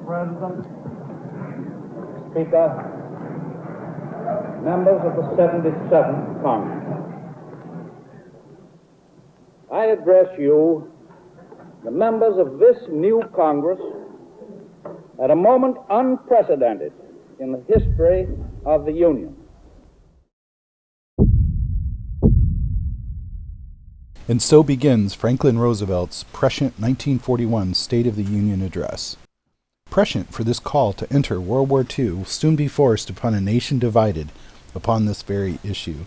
President. Speaker, members of the 77th Congress, I address you, the members of this new Congress, at a moment unprecedented in the history of the Union. And so begins Franklin Roosevelt's prescient 1941 State of the Union Address. Prescient for this call to enter World War II will soon be forced upon a nation divided upon this very issue.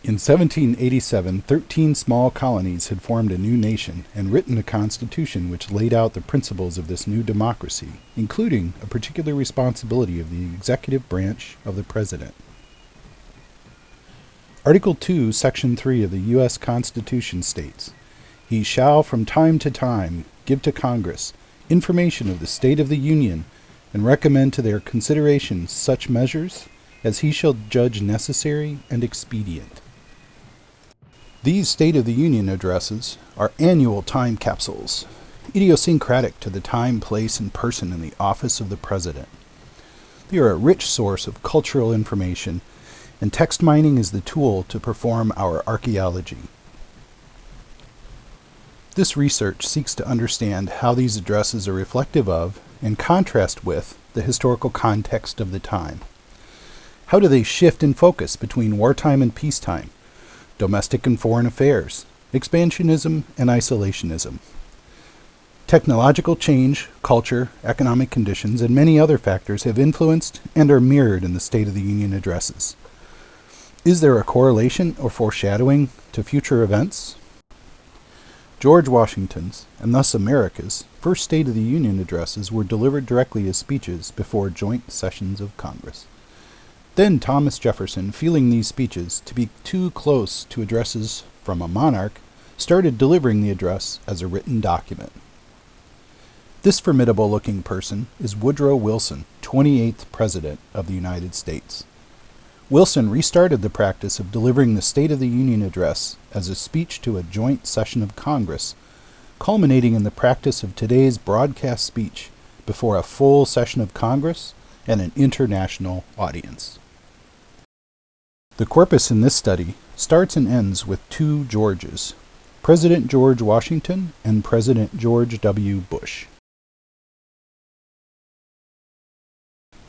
In 1787, 13 small colonies had formed a new nation and written a constitution which laid out the principles of this new democracy, including a particular responsibility of the executive branch of the President. Article 2, Section 3 of the U.S. Constitution states, "He shall from time to time give to Congress information of the state of the Union and recommend to their consideration such measures as he shall judge necessary and expedient." These State of the Union addresses are annual time capsules, idiosyncratic to the time, place, and person in the office of the President. They are a rich source of cultural information, and text mining is the tool to perform our archaeology. This research seeks to understand how these addresses are reflective of and contrast with the historical context of the time. How do they shift in focus between wartime and peacetime, domestic and foreign affairs, expansionism and isolationism? Technological change, culture, economic conditions, and many other factors have influenced and are mirrored in the State of the Union addresses. Is there a correlation or foreshadowing to future events? George Washington's, and thus America's, first State of the Union addresses were delivered directly as speeches before joint sessions of Congress. Then Thomas Jefferson, feeling these speeches to be too close to addresses from a monarch, started delivering the address as a written document. This formidable-looking person is Woodrow Wilson, 28th President of the United States. Wilson restarted the practice of delivering the State of the Union address as a speech to a joint session of Congress, culminating in the practice of today's broadcast speech before a full session of Congress and an international audience. The corpus in this study starts and ends with two Georges, President George Washington and President George W. Bush.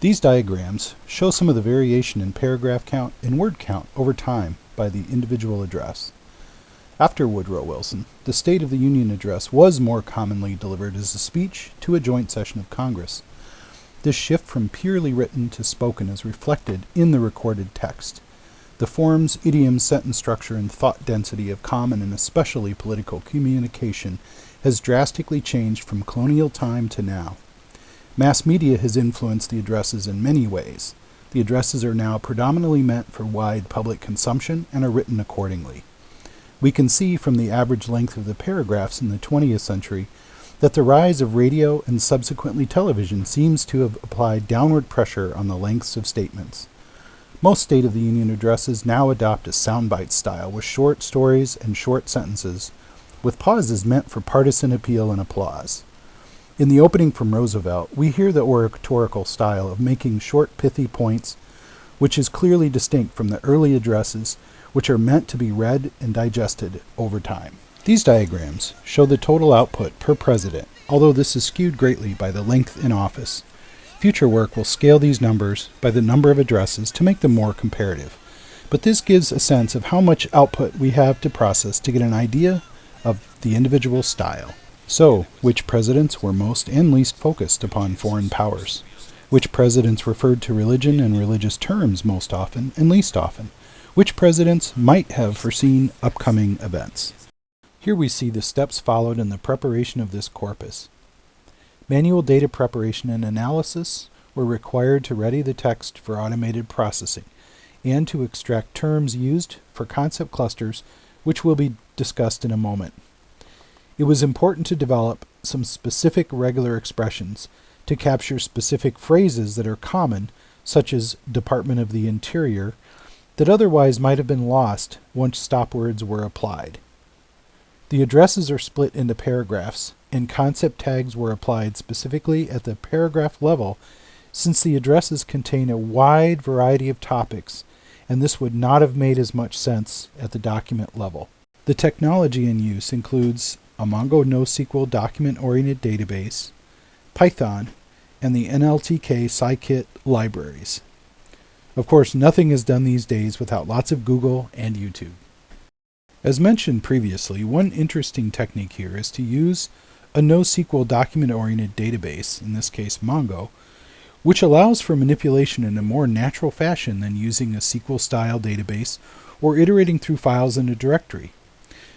These diagrams show some of the variation in paragraph count and word count over time by the individual address. After Woodrow Wilson, the State of the Union address was more commonly delivered as a speech to a joint session of Congress. This shift from purely written to spoken is reflected in the recorded text. The forms, idioms, sentence structure, and thought density of common and especially political communication has drastically changed from colonial time to now. Mass media has influenced the addresses in many ways. The addresses are now predominantly meant for wide public consumption and are written accordingly. We can see from the average length of the paragraphs in the 20th century that the rise of radio and subsequently television seems to have applied downward pressure on the lengths of statements. Most State of the Union addresses now adopt a soundbite style with short stories and short sentences, with pauses meant for partisan appeal and applause. In the opening from Roosevelt, we hear the oratorical style of making short, pithy points, which is clearly distinct from the early addresses, which are meant to be read and digested over time. These diagrams show the total output per president, although this is skewed greatly by the length in office. Future work will scale these numbers by the number of addresses to make them more comparative, but this gives a sense of how much output we have to process to get an idea of the individual style. So, which presidents were most and least focused upon foreign powers? Which presidents referred to religion and religious terms most often and least often? Which presidents might have foreseen upcoming events? Here we see the steps followed in the preparation of this corpus. Manual data preparation and analysis were required to ready the text for automated processing and to extract terms used for concept clusters, which will be discussed in a moment. It was important to develop some specific regular expressions to capture specific phrases that are common, such as Department of the Interior, that otherwise might have been lost once stop words were applied. The addresses are split into paragraphs, and concept tags were applied specifically at the paragraph level since the addresses contain a wide variety of topics, and this would not have made as much sense at the document level. The technology in use includes a Mongo NoSQL document-oriented database, Python, and the NLTK scikit libraries. Of course, nothing is done these days without lots of Google and YouTube. As mentioned previously, one interesting technique here is to use a NoSQL document-oriented database, in this case Mongo, which allows for manipulation in a more natural fashion than using a SQL-style database or iterating through files in a directory.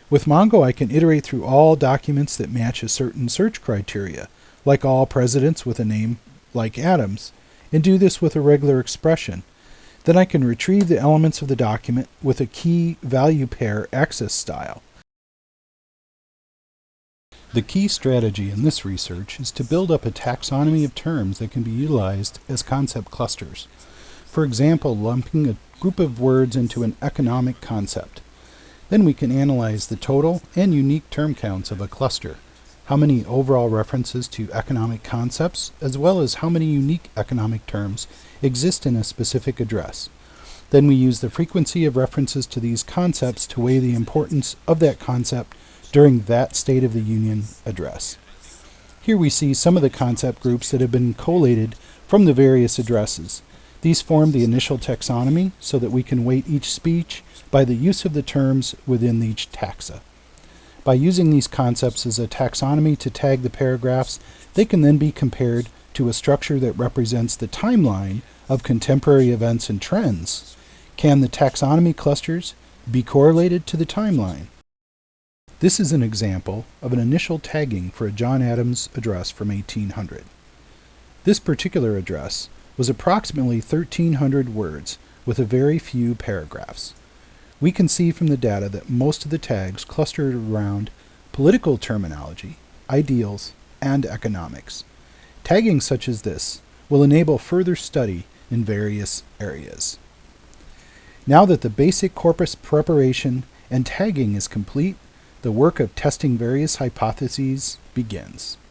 With Mongo, I can iterate through all documents that match a certain search criteria, like all presidents with a name like Adams, and do this with a regular expression. Then I can retrieve the elements of the document with a key-value pair access style. The key strategy in this research is to build up a taxonomy of terms that can be utilized as concept clusters. For example, lumping a group of words into an economic concept. Then we can analyze the total and unique term counts of a cluster, how many overall references to economic concepts, as well as how many unique economic terms exist in a specific address. Then we use the frequency of references to these concepts to weigh the importance of that concept during that State of the Union address. Here we see some of the concept groups that have been collated from the various addresses. These form the initial taxonomy so that we can weight each speech by the use of the terms within each taxa. By using these concepts as a taxonomy to tag the paragraphs, they can then be compared to a structure that represents the timeline of contemporary events and trends. Can the taxonomy clusters be correlated to the timeline? This is an example of an initial tagging for a John Adams address from 1800. This particular address was approximately 1,300 words with a very few paragraphs. We can see from the data that most of the tags clustered around political terminology, ideals, and economics. Tagging such as this will enable further study in various areas. Now that the basic corpus preparation and tagging is complete, the work of testing various hypotheses begins.